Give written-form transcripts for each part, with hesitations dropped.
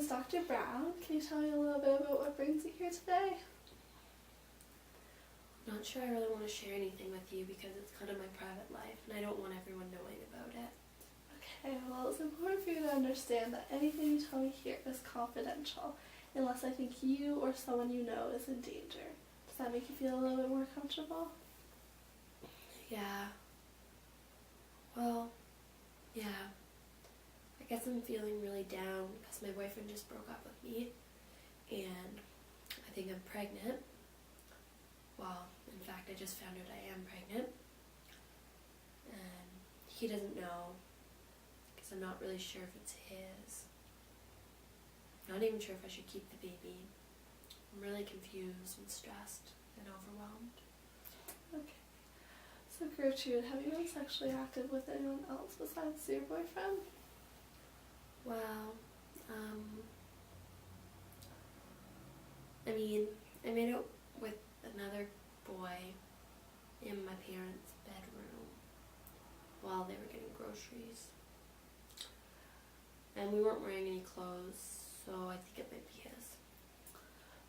is Dr. Brown. Can you tell me a little bit about what brings you here today? Not sure I really want to share anything with you because it's kind of my private life and I don't want everyone knowing about it. Okay, well, it's important for you to understand that anything you tell me here is confidential unless I think you or someone you know is in danger. Does that make you feel a little bit more comfortable? Yeah. Well, yeah. I guess I'm feeling really down because my boyfriend just broke up with me and I think I'm pregnant. Well, in fact, I just found out I am pregnant. And he doesn't know because I'm not really sure if it's his. Not even sure if I should keep the baby. I'm really confused and stressed and overwhelmed. Okay. So Gertrude, have you been sexually active with anyone else besides your boyfriend? Well, I made out with another boy in my parents' bedroom while they were getting groceries. And we weren't wearing any clothes, so I think it might be his.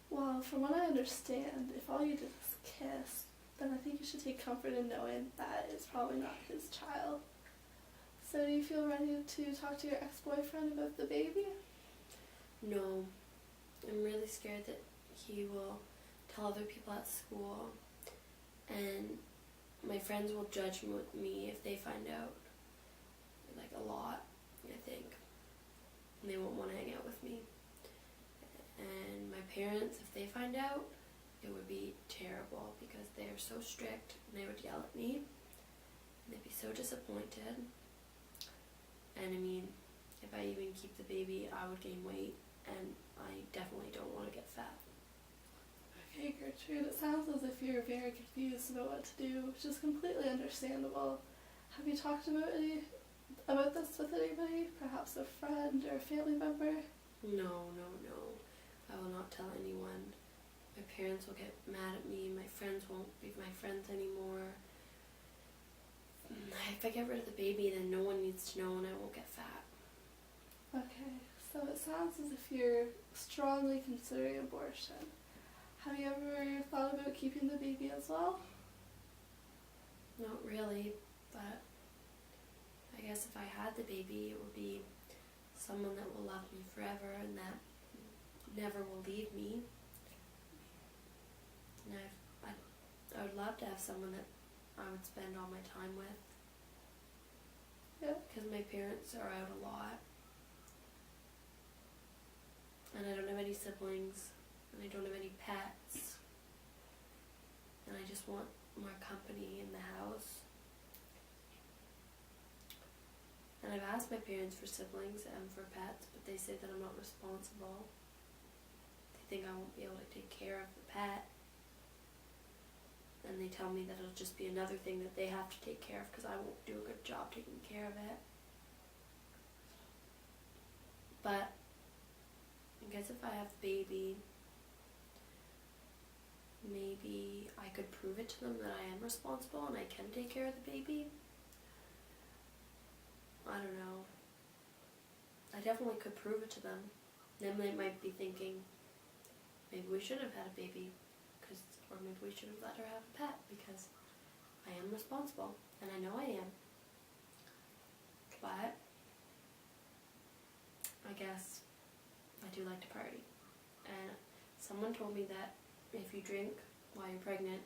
Well, from what I understand, if all you did was kiss, then I think you should take comfort in knowing that it's probably not his child. So do you feel ready to talk to your ex-boyfriend about the baby? No, I'm really scared that he will tell other people at school and my friends will judge me if they find out, like a lot, I think, and they won't want to hang out with me. And my parents, if they find out, it would be terrible because they are so strict and they would yell at me and they'd be so disappointed. And I mean, if I even keep the baby, I would gain weight and I definitely don't want to get fat. Okay, Gertrude, it sounds as if you're very confused about what to do, which is completely understandable. Have you talked about this with anybody? Perhaps a friend or a family member? No. I will not tell anyone. My parents will get mad at me. My friends won't be my friends anymore. If I get rid of the baby, then no one needs to know and I won't get fat. Okay, so it sounds as if you're strongly considering abortion. Have you ever thought about keeping the baby as well? Not really, but I guess if I had the baby, it would be someone that will love me forever and that never will leave me. And I would love to have someone that I would spend all my time with. Yeah. Because my parents are out a lot. And I don't have any siblings. And I don't have any pets. And I just want more company in the house. And I've asked my parents for siblings and for pets, but they say that I'm not responsible. They think I won't be able to take care of the pet. And they tell me that it'll just be another thing that they have to take care of because I won't do a good job taking care of it. But I guess if I have a baby, maybe I could prove it to them that I am responsible and I can take care of the baby. I don't know. I definitely could prove it to them. Then they might be thinking, maybe we should have had a baby, or maybe we should have let her have a pet because I am responsible, and I know I am. But I guess I do like to party. And someone told me that if you drink while you're pregnant,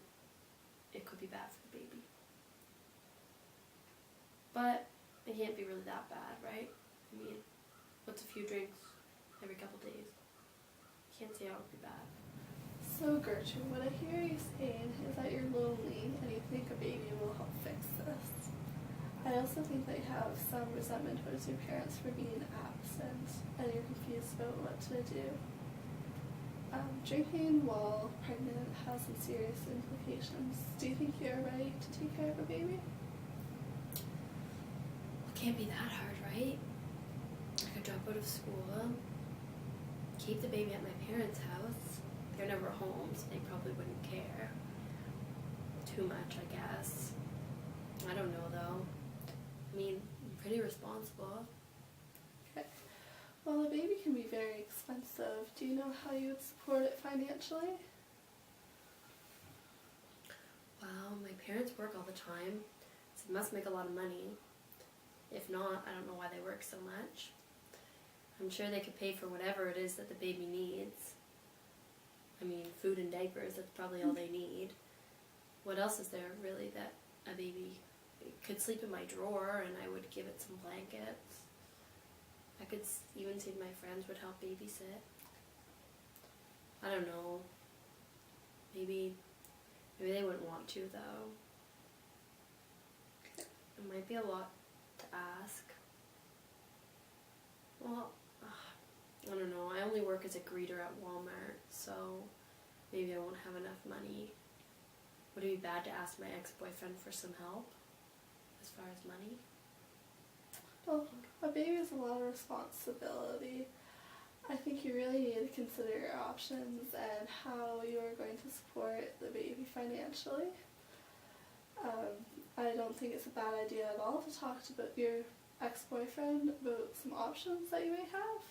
it could be bad for the baby. But it can't be really that bad, right? I mean, what's a few drinks every couple days? Can't say how it would be bad. So Gertrude, what I hear you saying is that you're lonely and you think a baby will help fix this. I also think that you have some resentment towards your parents for being absent and you're confused about what to do. Drinking while pregnant has some serious implications. Do you think you're ready to take care of a baby? It can't be that hard, right? I could drop out of school, keep the baby at my parents' house. They're never home, so they probably wouldn't care too much, I guess. I don't know, though. I mean, I'm pretty responsible. Okay. Well, a baby can be very expensive. Do you know how you would support it financially? Well, my parents work all the time, so they must make a lot of money. If not, I don't know why they work so much. I'm sure they could pay for whatever it is that the baby needs. I mean, food and diapers, that's probably all they need. What else is there really that a baby could sleep in my drawer and I would give it some blankets? I could even see if my friends would help babysit. I don't know. Maybe they wouldn't want to, though. It might be a lot to ask. Well, I don't know. I only work as a greeter at Walmart, so maybe I won't have enough money. Would it be bad to ask my ex-boyfriend for some help as far as money? Well, a baby is a lot of responsibility. I think you really need to consider your options and how you are going to support the baby financially. I don't think it's a bad idea at all to talk to your ex-boyfriend about some options that you may have.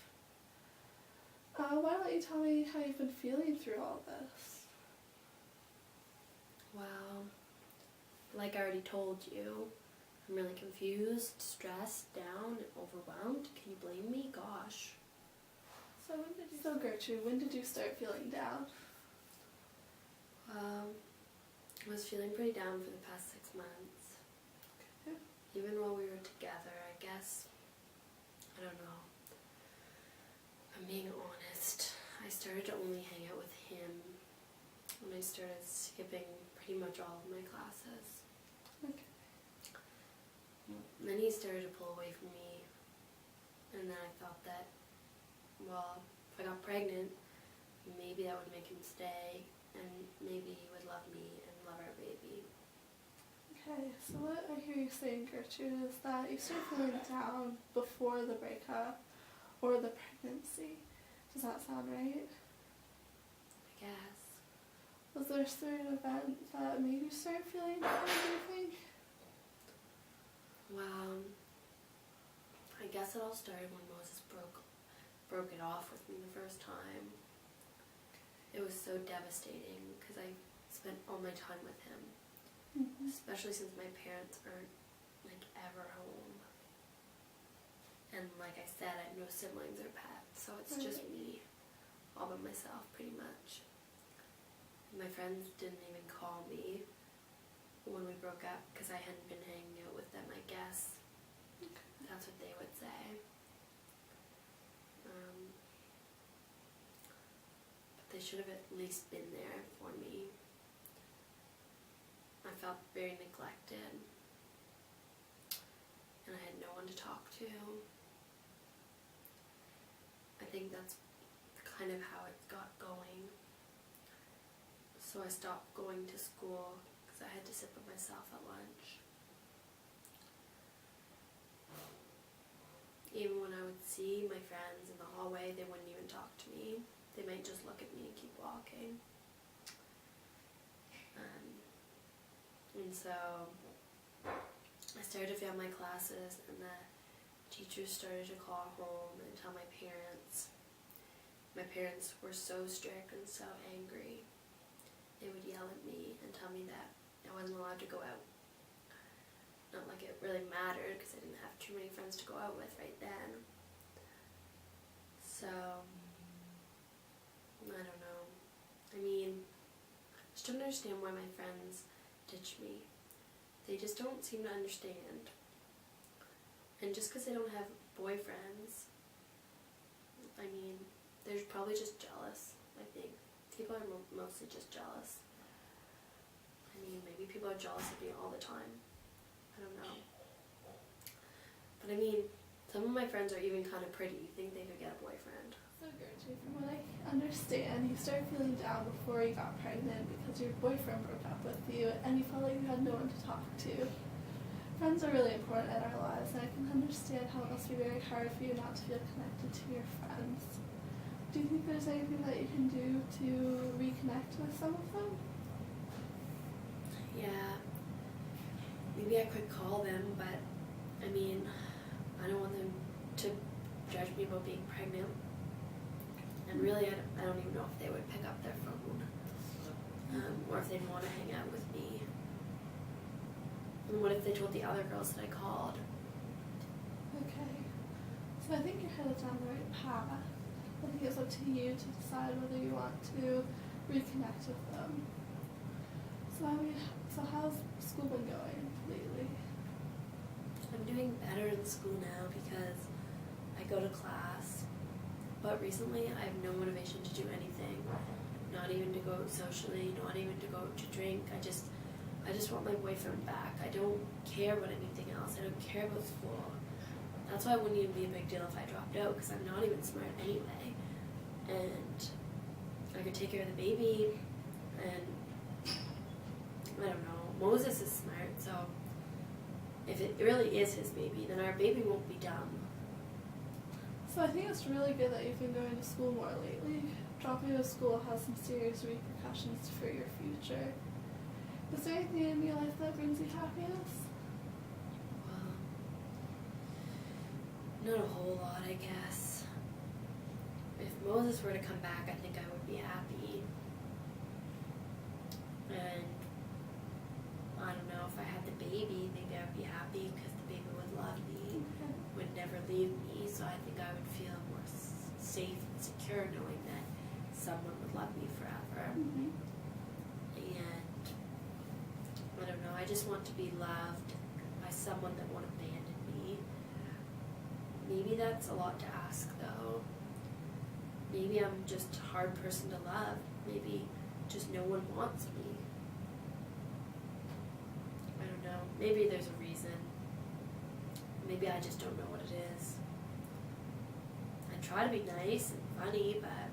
Why don't you tell me how you've been feeling through all this? Well, like I already told you, I'm really confused, stressed, down, and overwhelmed. Can you blame me? Gosh. So Gertrude, when did you start feeling down? I was feeling pretty down for the past 6 months. Okay. Even while we were together, I guess. I don't know. I'm being honest. I started to only hang out with him when I started skipping pretty much all of my classes. Okay. And then he started to pull away from me, and then I thought that, well, if I got pregnant, maybe that would make him stay, and maybe he would love me and love our baby. Okay, so what I hear you saying, Gertrude, is that you started feeling down before the breakup or the pregnancy. Does that sound right? I guess. Was there a certain event that made you start feeling down, do you think? Well, I guess it all started when Moses broke it off with me the first time. It was so devastating because I spent all my time with him, especially since my parents aren't like ever home. And like I said, I have no siblings or pets, so it's just me, all by myself pretty much. My friends didn't even call me when we broke up because I hadn't been hanging out with them, I guess. That's what they would say. But they should have at least been there for me. I felt very neglected, and I had no one to talk to. I think that's kind of how it got going. So I stopped going to school because I had to sit by myself at lunch. Even when I would see my friends in the hallway, they wouldn't even talk to me. They might just look at me and keep walking. And so I started to fail my classes, and the teachers started to call home and tell my parents. My parents were so strict and so angry. They would yell at me and tell me that I wasn't allowed to go out. Not like it really mattered because I didn't have too many friends to go out with right then. So, I don't know. I mean, I just don't understand why my friends ditch me. They just don't seem to understand. And just because they don't have boyfriends, I mean, they're probably just jealous, I think. People are mostly just jealous. I mean, maybe people are jealous of me all the time. I don't know. But I mean, some of my friends are even kind of pretty. You think they could get a boyfriend. So Gertrude, from what I understand, you started feeling down before you got pregnant because your boyfriend broke up with you and you felt like you had no one to talk to. Friends are really important in our lives, and I can understand how it must be very hard for you not to feel connected to your friends. Do you think there's anything that you can do to reconnect with some of them? Yeah. Maybe I could call them, but I mean, I don't want them to judge me about being pregnant. And really, I don't even know if they would pick up their phone, or if they'd want to hang out with me. And what if they told the other girls that I called? Okay. So I think you're headed down the right path. I think it's up to you to decide whether you want to reconnect with them. So how's school been going lately? I'm doing better in school now because I go to class, but recently I have no motivation to do anything, not even to go socially, not even to go to drink. I just want my boyfriend back. I don't care about anything else. I don't care about school. That's why it wouldn't even be a big deal if I dropped out, because I'm not even smart anyway. And I could take care of the baby, and I don't know, Moses is smart, so if it really is his baby, then our baby won't be dumb. So I think it's really good that you've been going to school more lately. Dropping out of school has some serious repercussions for your future. Is there anything in your life that brings you happiness? Well, not a whole lot, I guess. If Moses were to come back, I think I would be happy. And I don't know, if I had the baby, maybe I'd be happy because the baby would love me, would never leave me, so I think I would feel more safe and secure knowing that someone would love me forever. Mm-hmm. And I don't know, I just want to be loved by someone that won't abandon me. Maybe that's a lot to ask though. Maybe I'm just a hard person to love. Maybe just no one wants me. I don't know. Maybe there's a reason. Maybe I just don't know what it is. I try to be nice and funny, but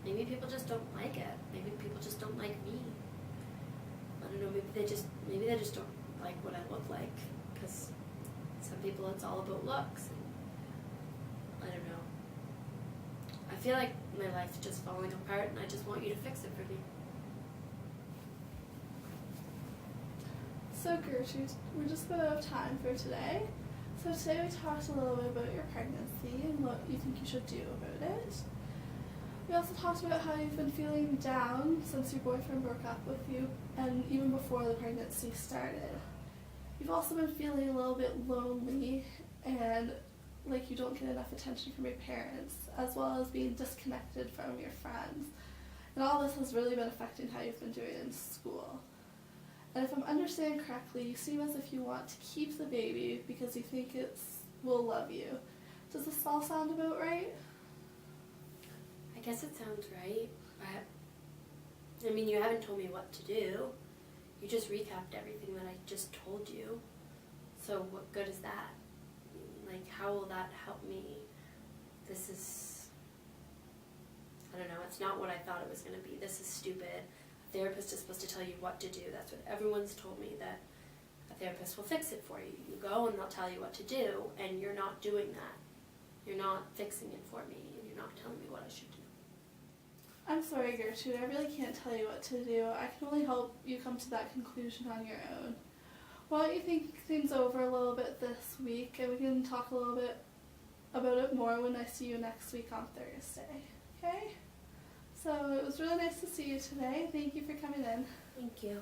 maybe people just don't like it. Maybe people just don't like me. I don't know, maybe they just don't like what I look like, because some people it's all about looks, and I don't know. I feel like my life's just falling apart and I just want you to fix it for me. So Gertrude, we're just about out of time for today. So today we talked a little bit about your pregnancy and what you think you should do about it. We also talked about how you've been feeling down since your boyfriend broke up with you and even before the pregnancy started. You've also been feeling a little bit lonely and like you don't get enough attention from your parents, as well as being disconnected from your friends. And all this has really been affecting how you've been doing in school. And if I'm understanding correctly, you seem as if you want to keep the baby because you think it will love you. Does this all sound about right? I guess it sounds right. I mean, you haven't told me what to do. You just recapped everything that I just told you. So what good is that? Like, how will that help me? This is, I don't know, it's not what I thought it was going to be. This is stupid. A therapist is supposed to tell you what to do. That's what everyone's told me, that a therapist will fix it for you. You go and they'll tell you what to do, and you're not doing that. You're not fixing it for me, and you're not telling me what I should do. I'm sorry, Gertrude. I really can't tell you what to do. I can only help you come to that conclusion on your own. Why don't you think things over a little bit this week, and we can talk a little bit about it more when I see you next week on Thursday, okay? So it was really nice to see you today. Thank you for coming in. Thank you.